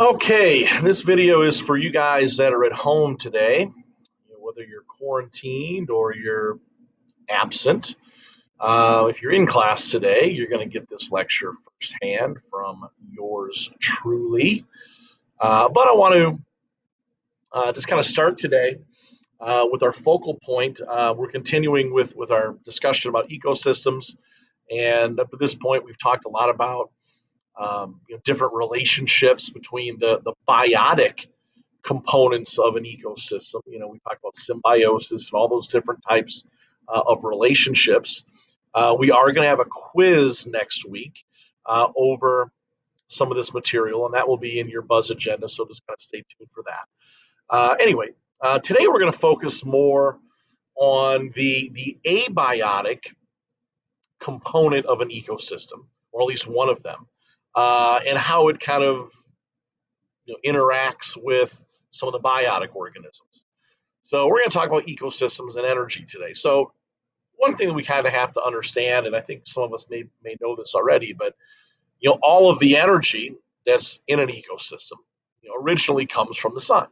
Okay, this video is for you guys that are at home today, whether you're quarantined or you're absent. If you're in class today, you're going to get this lecture firsthand from yours truly. But I want to just kind of start today with our focal point. We're continuing with our discussion about ecosystems. And up to this point, we've talked a lot about different relationships between the biotic components of an ecosystem. We talk about symbiosis and all those different types of relationships. We are going to have a quiz next week over some of this material, and that will be in your Buzz agenda. So just kind of stay tuned for that. Anyway, today we're going to focus more on the abiotic component of an ecosystem, or at least one of them, and how it kind of interacts with some of the biotic organisms. So we're going to talk about ecosystems and energy today. So one thing that we kind of have to understand, and I think some of us may know this already, but all of the energy that's in an ecosystem, originally comes from the sun,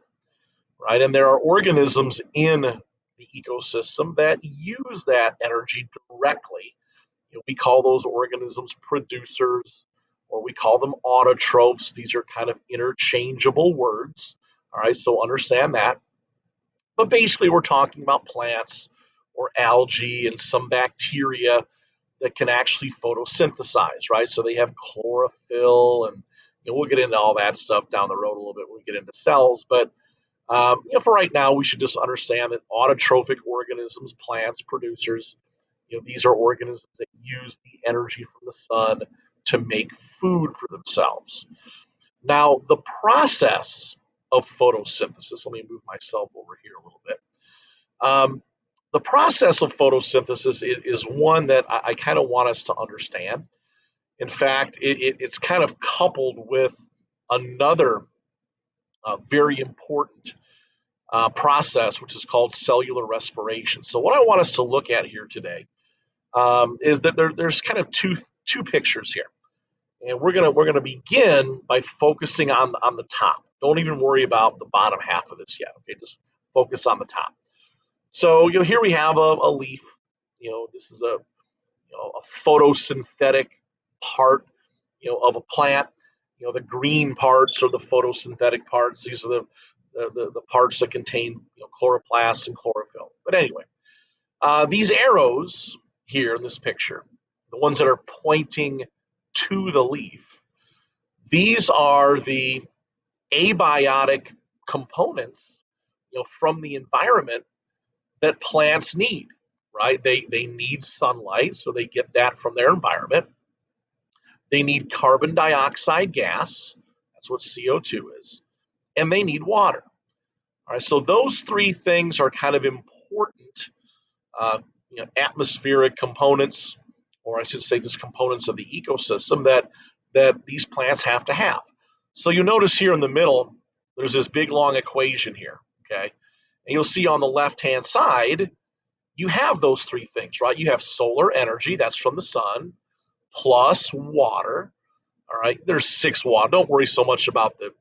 right? And there are organisms in the ecosystem that use that energy directly. We call those organisms producers, or we call them autotrophs. These are kind of interchangeable words. All right, so understand that. But basically, we're talking about plants or algae and some bacteria that can actually photosynthesize, right? So they have chlorophyll, and we'll get into all that stuff down the road a little bit when we get into cells. But for right now, we should just understand that autotrophic organisms, plants, producers, these are organisms that use the energy from the sun to make food for themselves. Now, the process of photosynthesis, let me move myself over here a little bit. The process of photosynthesis is one that I kind of want us to understand. In fact, it's kind of coupled with another very important process, which is called cellular respiration. So, what I want us to look at here today is that there's kind of two pictures here, and we're gonna begin by focusing on the top. Don't even worry about the bottom half of this yet. Okay, just focus on the top. So here we have a leaf. This is a photosynthetic part of a plant. The green parts are the photosynthetic parts. These are the parts that contain chloroplasts and chlorophyll. But anyway, these arrows here in this picture, the ones that are pointing to the leaf, these are the abiotic components, from the environment that plants need, right? They need sunlight, so they get that from their environment. They need carbon dioxide gas, that's what CO2 is, and they need water. All right, so those three things are kind of important atmospheric components, or I should say, just components of the ecosystem that these plants have to have. So you notice here in the middle, there's this big long equation here, okay? And you'll see on the left-hand side, you have those three things, right? You have solar energy, that's from the sun, plus water. All right, there's six water. Don't worry so much about the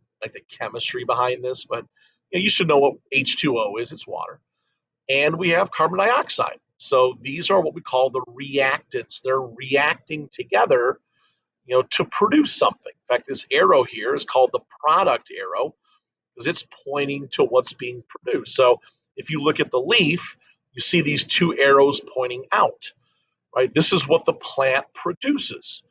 chemistry behind this, but you should know what H2O is. It's water. And we have carbon dioxide. So these are what we call the reactants. They're reacting together, to produce something. In fact, this arrow here is called the product arrow because it's pointing to what's being produced. So if you look at the leaf, you see these two arrows pointing out, right? This is what the plant produces.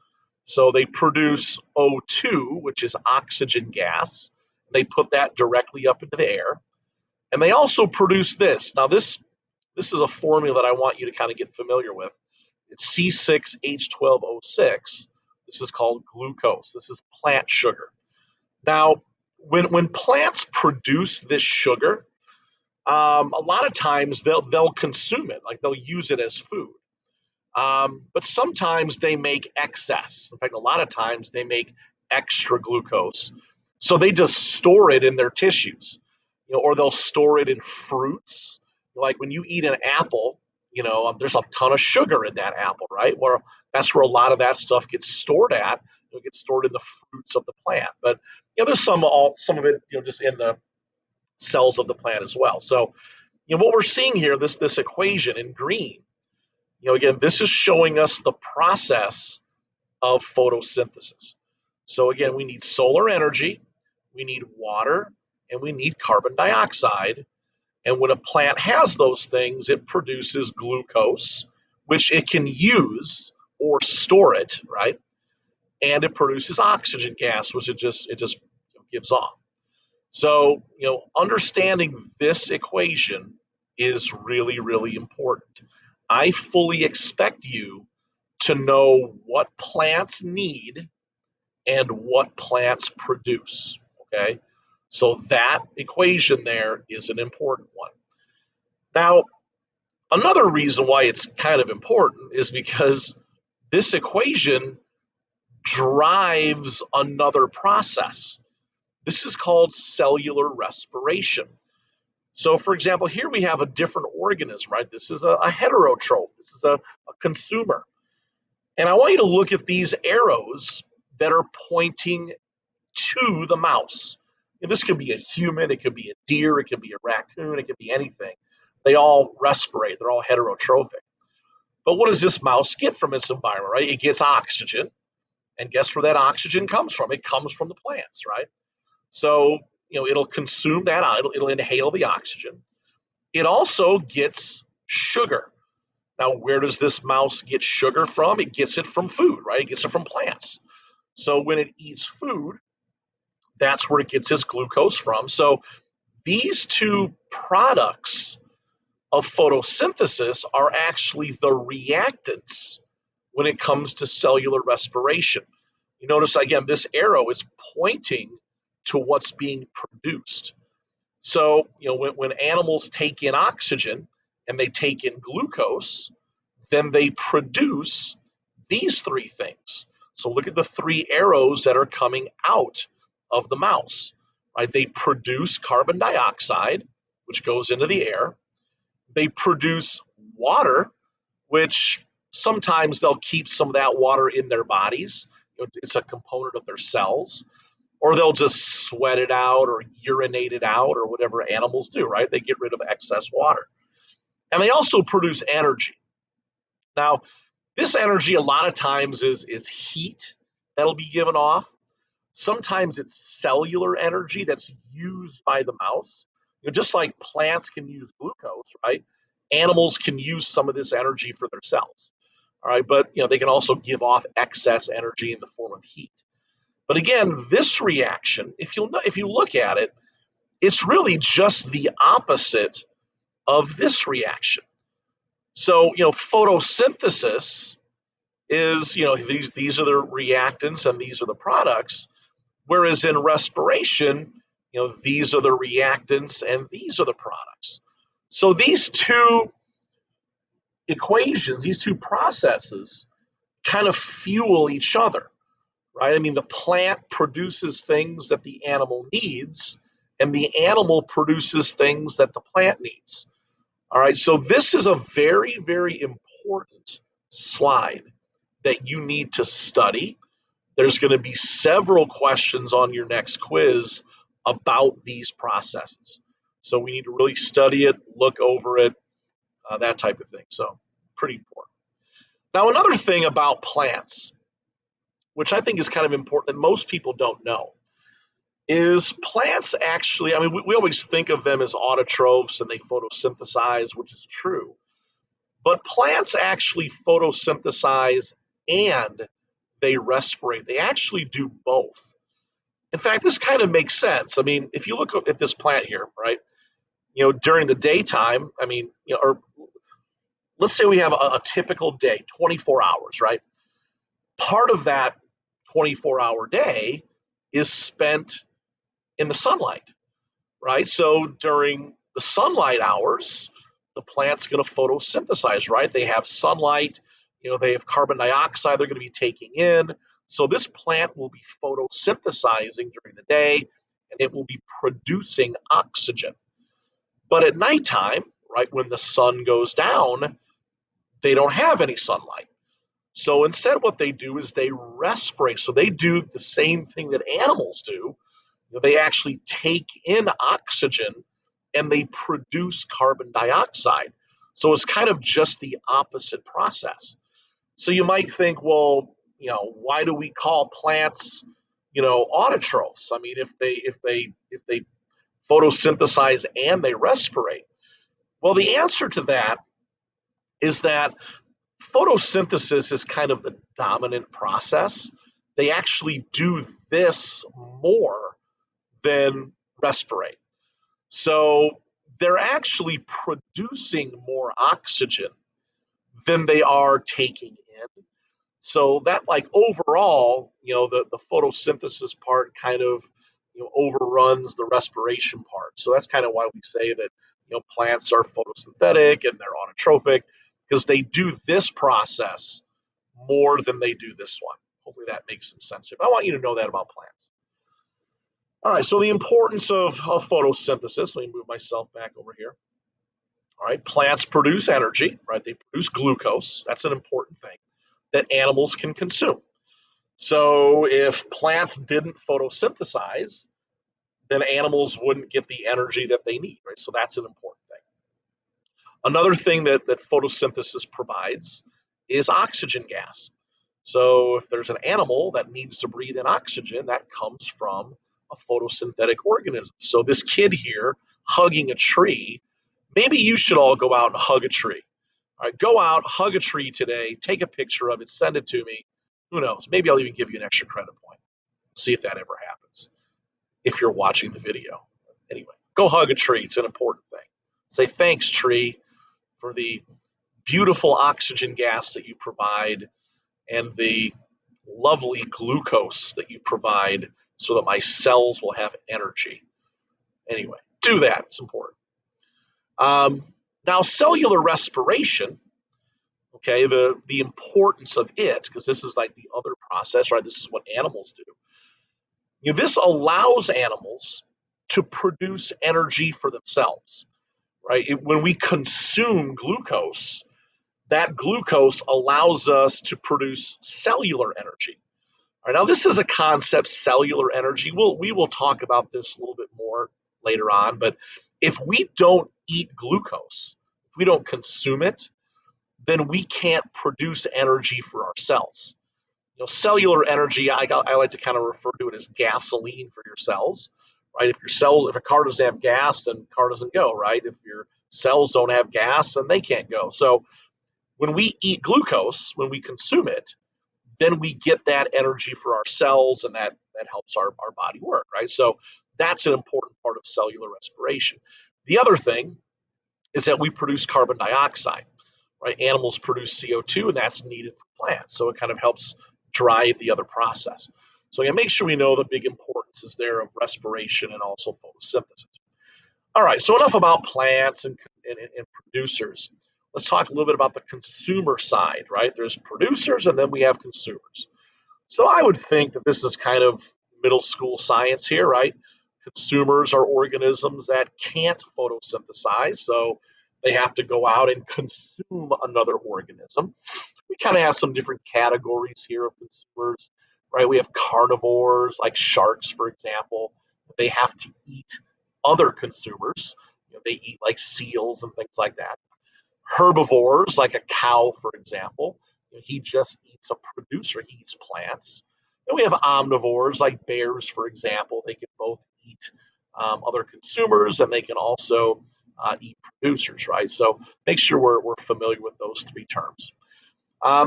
So they produce O2, which is oxygen gas. They put that directly up into the air. And they also produce this. Now, this is a formula that I want you to kind of get familiar with. It's C6H12O6. This is called glucose. This is plant sugar. Now, when plants produce this sugar, a lot of times they'll consume it, like they'll use it as food. But sometimes they make excess. In fact, a lot of times they make extra glucose. So they just store it in their tissues, or they'll store it in fruits. Like when you eat an apple, there's a ton of sugar in that apple, right? That's where a lot of that stuff gets stored at. It gets stored in the fruits of the plant. But there's some of it, just in the cells of the plant as well. So, what we're seeing here, this equation in green, again, this is showing us the process of photosynthesis. So again, we need solar energy, we need water, and we need carbon dioxide. And when a plant has those things, it produces glucose, which it can use or store it, right? And it produces oxygen gas, which it just gives off. So, understanding this equation is really, really important. I fully expect you to know what plants need and what plants produce. Okay. So that equation there is an important one. Now, another reason why it's kind of important is because this equation drives another process. This is called cellular respiration. So, for example, here we have a different organism, right? This is a heterotroph, this is a consumer. And I want you to look at these arrows that are pointing to the mouse. This could be a human, it could be a deer, it could be a raccoon, it could be anything. They all respirate, they're all heterotrophic. But what does this mouse get from its environment, right? It gets oxygen. And guess where that oxygen comes from? It comes from the plants, right? So, it'll consume that, it'll inhale the oxygen. It also gets sugar. Now, where does this mouse get sugar from? It gets it from food, right? It gets it from plants. So when it eats food, that's where it gets its glucose from. So these two products of photosynthesis are actually the reactants when it comes to cellular respiration. You notice again, this arrow is pointing to what's being produced. So, when animals take in oxygen and they take in glucose, then they produce these three things. So look at the three arrows that are coming out of the mouse. Right? They produce carbon dioxide, which goes into the air. They produce water, which sometimes they'll keep some of that water in their bodies. It's a component of their cells. Or they'll just sweat it out or urinate it out or whatever animals do, right? They get rid of excess water. And they also produce energy. Now, this energy a lot of times is heat that'll be given off. Sometimes it's cellular energy that's used by the mouse. Just like plants can use glucose, right? Animals can use some of this energy for their cells. All right, but they can also give off excess energy in the form of heat. But again, this reaction, if you look at it, it's really just the opposite of this reaction. So, photosynthesis is, these are the reactants and these are the products, whereas in respiration, these are the reactants and these are the products. So these two equations, these two processes kind of fuel each other, right? I mean, the plant produces things that the animal needs, and the animal produces things that the plant needs. All right, so this is a very, very important slide that you need to study. There's going to be several questions on your next quiz about these processes. So we need to really study it, look over it, that type of thing. So pretty important. Now, another thing about plants, which I think is kind of important that most people don't know, is plants actually, I mean, we always think of them as autotrophs and they photosynthesize, which is true. But plants actually photosynthesize and they respirate. They actually do both. In fact, this kind of makes sense. I mean, if you look at this plant here, right? During the daytime, I mean, or let's say we have a typical day, 24 hours, right? Part of that 24-hour day is spent in the sunlight, right? So during the sunlight hours, the plant's going to photosynthesize, right? They have sunlight, they have carbon dioxide they're going to be taking in. So this plant will be photosynthesizing during the day and it will be producing oxygen. But at nighttime, right, when the sun goes down, they don't have any sunlight. So instead, what they do is they respirate. So they do the same thing that animals do, They actually take in oxygen and they produce carbon dioxide. So it's kind of just the opposite process. So you might think, well, why do we call plants, autotrophs? I mean, if they photosynthesize and they respirate. Well, the answer to that is that photosynthesis is kind of the dominant process. They actually do this more than respirate. So they're actually producing more oxygen than they are taking in. So that, like, overall, the photosynthesis part kind of overruns the respiration part. So that's kind of why we say that plants are photosynthetic and they're autotrophic, because they do this process more than they do this one. Hopefully that makes some sense. But I want you to know that about plants. All right, so the importance of photosynthesis. Let me move myself back over here. All right, plants produce energy, right? They produce glucose. That's an important thing that animals can consume. So if plants didn't photosynthesize, then animals wouldn't get the energy that they need, right? So that's an important thing. Another thing that photosynthesis provides is oxygen gas. So if there's an animal that needs to breathe in oxygen, that comes from a photosynthetic organism. So this kid here hugging a tree, maybe you should all go out and hug a tree. All right, go out, hug a tree today, take a picture of it, send it to me. Who knows? Maybe I'll even give you an extra credit point. See if that ever happens if you're watching the video. Anyway, go hug a tree. It's an important thing. Say thanks, tree, for the beautiful oxygen gas that you provide and the lovely glucose that you provide so that my cells will have energy. Anyway, do that. It's important. Now, cellular respiration, okay, the importance of it, because this is like the other process, right? This is what animals do. This allows animals to produce energy for themselves, right? When we consume glucose, that glucose allows us to produce cellular energy. All right, now this is a concept, cellular energy. We will talk about this a little bit more later on, but if we don't eat glucose, if we don't consume it, then we can't produce energy for our cells. Cellular energy, I like to kind of refer to it as gasoline for your cells, right? If a car doesn't have gas, then the car doesn't go, right? If your cells don't have gas, then they can't go. So when we eat glucose, when we consume it, then we get that energy for our cells, and that helps our body work, right? So that's an important part of cellular respiration. The other thing is that we produce carbon dioxide, right? Animals produce CO2, and that's needed for plants. So it kind of helps drive the other process. So make sure we know the big importance is there of respiration and also photosynthesis. All right, so enough about plants and producers. Let's talk a little bit about the consumer side, right? There's producers and then we have consumers. So I would think that this is kind of middle school science here, right? Consumers are organisms that can't photosynthesize, so they have to go out and consume another organism. We kind of have some different categories here of consumers, right? We have carnivores, like sharks, for example. They have to eat other consumers. They eat like seals and things like that. Herbivores, like a cow, for example, he just eats a producer. He eats plants. Then we have omnivores, like bears, for example. They can both eat other consumers and they can also eat producers, right? So make sure we're familiar with those three terms.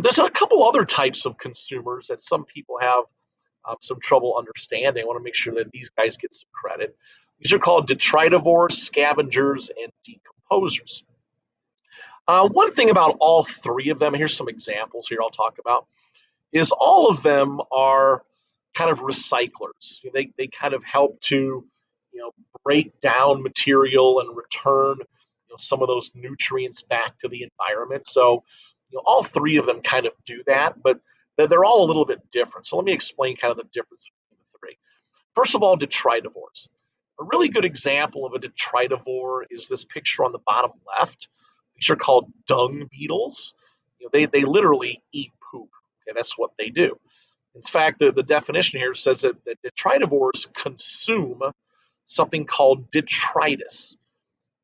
There's a couple other types of consumers that some people have some trouble understanding. I want to make sure that these guys get some credit. These are called detritivores, scavengers, and decomposers. One thing about all three of them, here's some examples here I'll talk about, is all of them are kind of recyclers. They kind of help to break down material and return some of those nutrients back to the environment. So all three of them kind of do that, but they're all a little bit different. So let me explain kind of the difference between the three. First of all, detritivores. A really good example of a detritivore is this picture on the bottom left. These are called dung beetles. They literally eat poop. Okay, that's what they do. In fact, the definition here says that detritivores consume something called detritus.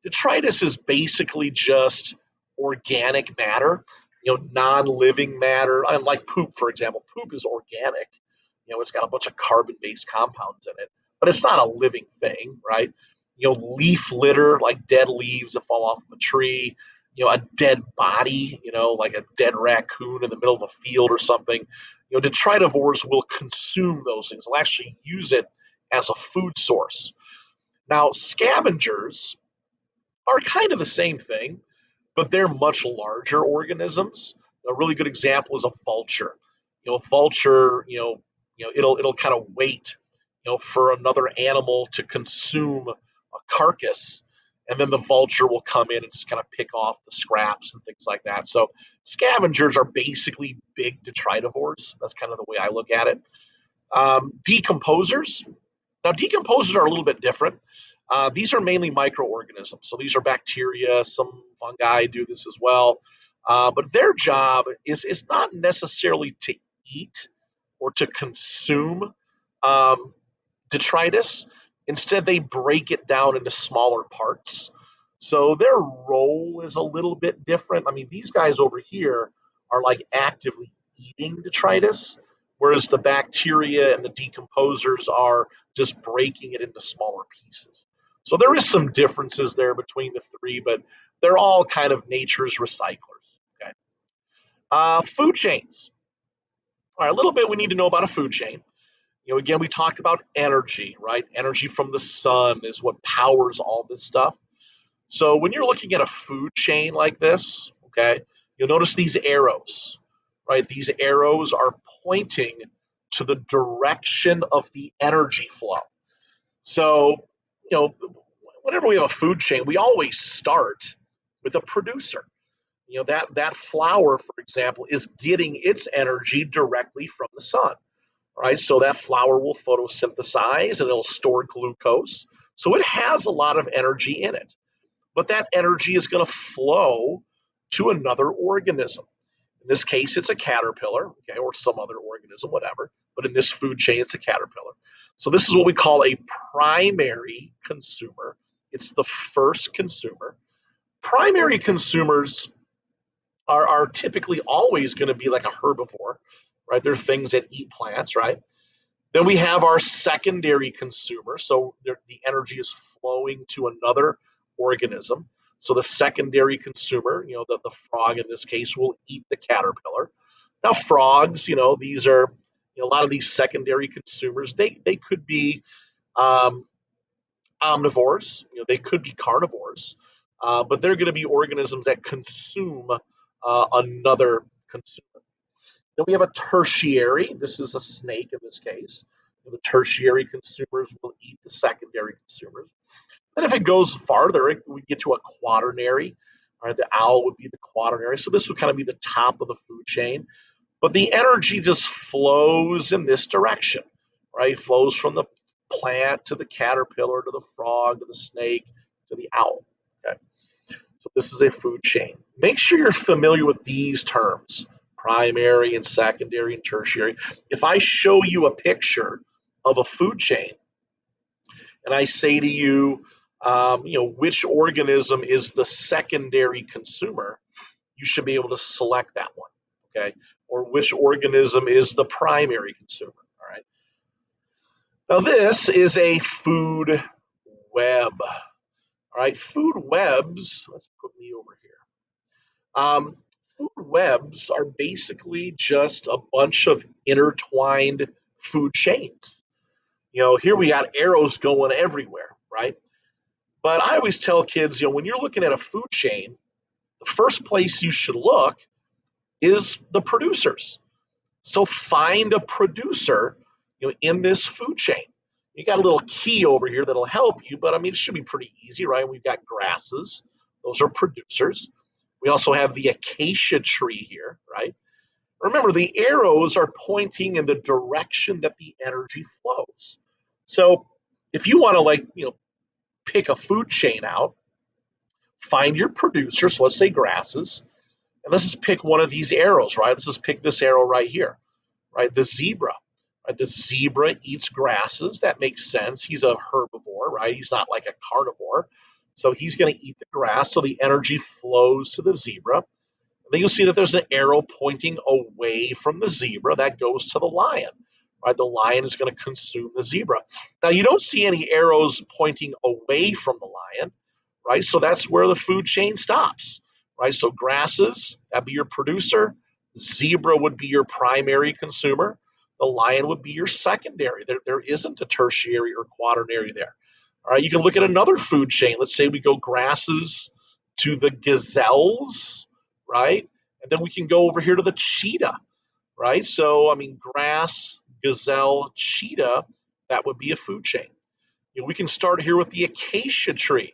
Detritus is basically just organic matter, non-living matter. Like poop, for example. Poop is organic. It's got a bunch of carbon-based compounds in it, but it's not a living thing, right? Leaf litter, like dead leaves that fall off of a tree. A dead body, like a dead raccoon in the middle of a field or something. Detritivores will consume those things. They'll actually use it as a food source. Now, scavengers are kind of the same thing, but they're much larger organisms. A really good example is a vulture. A vulture, it'll kind of wait, for another animal to consume a carcass, and then the vulture will come in and just kind of pick off the scraps and things like that. So scavengers are basically big detritivores. That's kind of the way I look at it. Decomposers. Now, decomposers are a little bit different. These are mainly microorganisms. So these are bacteria. Some fungi do this as well. But their job is not necessarily to eat or to consume um, detritus. Instead, they break it down into smaller parts. So their role is a little bit different. I mean, these guys over here are like actively eating detritus, whereas the bacteria and the decomposers are just breaking it into smaller pieces. So there is some differences there between the three, but they're all kind of nature's recyclers. Okay. Food chains. All right, a little bit we need to know about a food chain. Again, we talked about energy, right? Energy from the sun is what powers all this stuff. So when you're looking at a food chain like this, okay, you'll notice these arrows, right? These arrows are pointing to the direction of the energy flow. So, whenever we have a food chain, we always start with a producer. That flower, for example, is getting its energy directly from the sun. Right? So that flower will photosynthesize and it'll store glucose. So it has a lot of energy in it. But that energy is going to flow to another organism. In this case, it's a caterpillar, okay, or some other organism, whatever. But in this food chain, it's a caterpillar. So this is what we call a primary consumer. It's the first consumer. Primary consumers are typically always going to be like a herbivore, right? They're things that eat plants, right? Then we have our secondary consumer. So the energy is flowing to another organism. So the secondary consumer, the frog in this case, will eat the caterpillar. Now, frogs, these are, a lot of these secondary consumers, they could be um, omnivores, they could be carnivores, but they're going to be organisms that consume another consumer. Then we have a tertiary. This is a snake in this case. The tertiary consumers will eat the secondary consumers. Then if it goes farther, we get to a quaternary. All right, the owl would be the quaternary. So this would kind of be the top of the food chain. But the energy just flows in this direction, right? It flows from the plant to the caterpillar to the frog to the snake to the owl. Okay. So this is a food chain. Make sure you're familiar with these terms, primary and secondary and tertiary. If I show you a picture of a food chain and I say to you, which organism is the secondary consumer, you should be able to select that one, okay? Or which organism is the primary consumer, all right? Now this is a food web, all right? Food webs, let's put me over here. Um, Food webs are basically just a bunch of intertwined food chains. Here we got arrows going everywhere, right? But I always tell kids, when you're looking at a food chain, the first place you should look is the producers. So find a producer, in this food chain. You got a little key over here that'll help you, but I mean, it should be pretty easy, right? We've got grasses. Those are producers. We also have the acacia tree here, right? Remember, the arrows are pointing in the direction that the energy flows. So if you want to pick a food chain out, find your producer. So let's say grasses, and let's just pick one of these arrows, right? Let's just pick this arrow right here, right? The zebra. Right? The zebra eats grasses. That makes sense. He's a herbivore, right? He's not like a carnivore. So he's going to eat the grass. So the energy flows to the zebra. Then you'll see that there's an arrow pointing away from the zebra that goes to the lion. Right? The lion is going to consume the zebra. Now you don't see any arrows pointing away from the lion, right? So that's where the food chain stops, right? So grasses, that'd be your producer. Zebra would be your primary consumer. The lion would be your secondary. There isn't a tertiary or quaternary there. All right, you can look at another food chain. Let's say we go grasses to the gazelles, right? And then we can go over here to the cheetah, right? So, I mean, grass, gazelle, cheetah, that would be a food chain. We can start here with the acacia tree,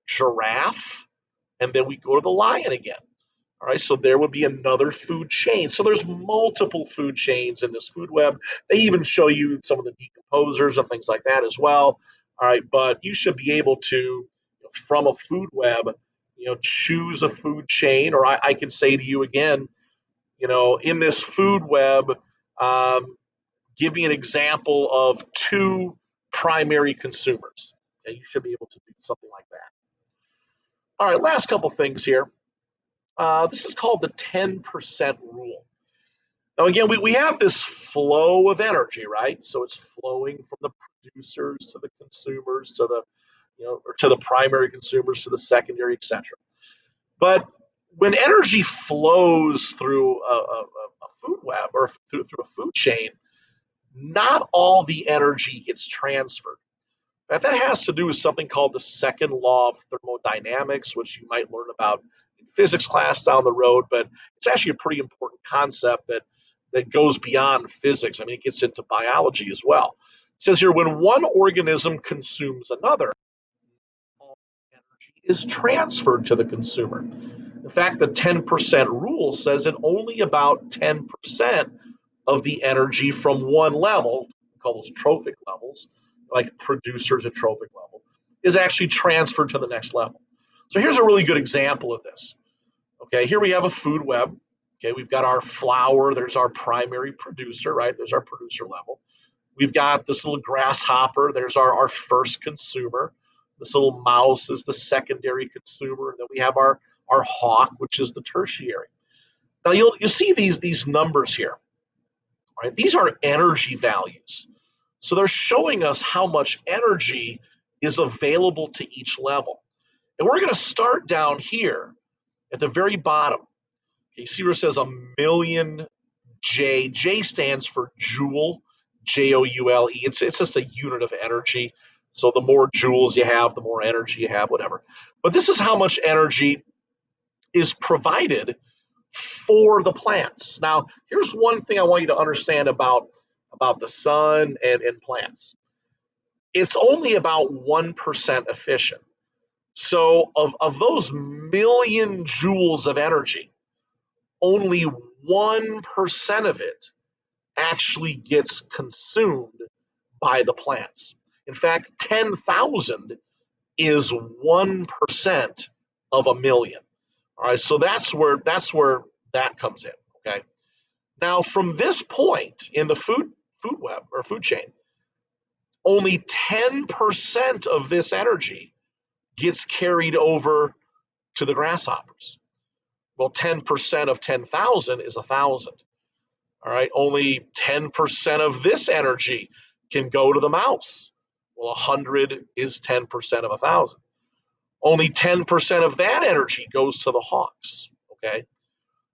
giraffe, and then we go to the lion again. All right, so there would be another food chain. So there's multiple food chains in this food web. They even show you some of the decomposers and things like that as well. All right, but you should be able to, from a food web, choose a food chain, or I can say to you again, in this food web, um, give me an example of two primary consumers. Okay, you should be able to do something like that. All right, last couple things here. This is called the 10% rule. Now, again, we have this flow of energy, right? So it's flowing from the producers to the consumers to the, or to the primary consumers to the secondary, etc. But when energy flows through a food web or through a food chain, not all the energy gets transferred. That has to do with something called the second law of thermodynamics, which you might learn about in physics class down the road, but it's actually a pretty important concept that goes beyond physics. I mean, it gets into biology as well. It says here, when one organism consumes another, all energy is transferred to the consumer. In fact, the 10% rule says that only about 10% of the energy from one level, we call those trophic levels, like producer to trophic level, is actually transferred to the next level. So here's a really good example of this. Okay, here we have a food web. Okay, we've got our flower, there's our primary producer, right? There's our producer level. We've got this little grasshopper, there's our first consumer. This little mouse is the secondary consumer. And then we have our hawk, which is the tertiary. Now you'll see these numbers here. Right? These are energy values. So they're showing us how much energy is available to each level. And we're going to start down here at the very bottom. Okay, you see where it says a million J. J stands for joule, Joule. It's just a unit of energy. So the more joules you have, the more energy you have, whatever. But this is how much energy is provided for the plants. Now, here's one thing I want you to understand about the sun and plants. It's only about 1% efficient. So of those million joules of energy, only 1% of it actually gets consumed by the plants. In fact, 10,000 is 1% of a million. All right, so that's where that comes in. Okay. Now, from this point in the food web or food chain, only 10% of this energy gets carried over to the grasshoppers. Well, 10% of 10,000 is 1,000. All right, only 10% of this energy can go to the mouse. Well, 100 is 10% of 1,000. Only 10% of that energy goes to the hawks. Okay,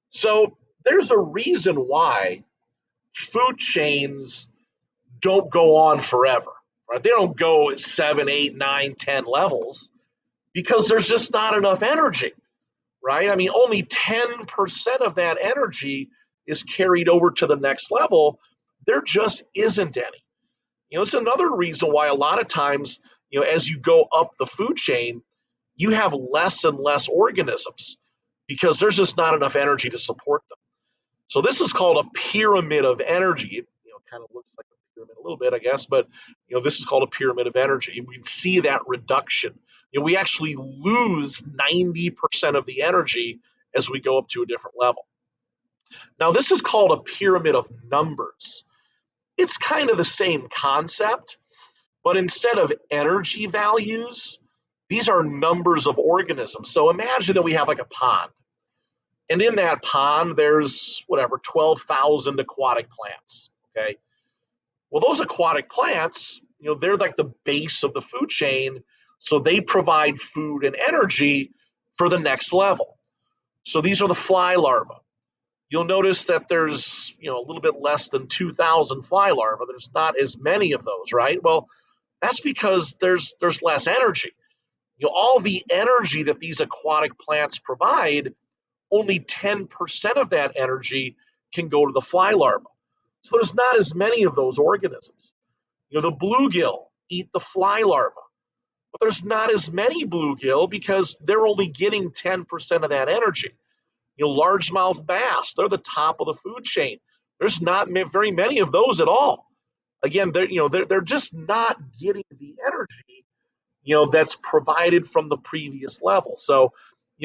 so there's a reason why food chains don't go on forever. Right? They don't go at 7, 8, 9, 10 levels because there's just not enough energy. Right? I mean, only 10% of that energy is carried over to the next level. There just isn't any. It's another reason why a lot of times, as you go up the food chain, you have less and less organisms because there's just not enough energy to support them. So this is called a pyramid of energy. It kind of looks like a pyramid a little bit, I guess, but this is called a pyramid of energy. We can see that reduction. We actually lose 90% of the energy as we go up to a different level. Now, this is called a pyramid of numbers. It's kind of the same concept, but instead of energy values, these are numbers of organisms. So imagine that we have like a pond, and in that pond, there's whatever, 12,000 aquatic plants. Okay. Well, those aquatic plants, they're like the base of the food chain. So they provide food and energy for the next level. So these are the fly larvae. You'll notice that there's, a little bit less than 2,000 fly larvae. There's not as many of those, right? Well, that's because there's less energy. All the energy that these aquatic plants provide, only 10% of that energy can go to the fly larvae. So there's not as many of those organisms. The bluegill eat the fly larvae, but there's not as many bluegill because they're only getting 10% of that energy. Largemouth bass, they're the top of the food chain. There's not very many of those at all. Again, they're just not getting the energy that's provided from the previous level. So,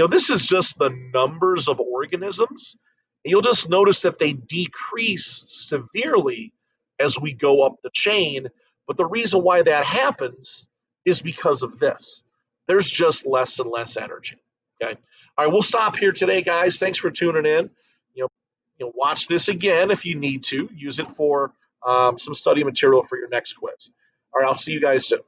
this is just the numbers of organisms. And you'll just notice that they decrease severely as we go up the chain. But the reason why that happens is because of this. There's just less and less energy. Okay. All right, we'll stop here today, guys. Thanks for tuning in. You know, watch this again if you need to. Use it for some study material for your next quiz. All right, I'll see you guys soon.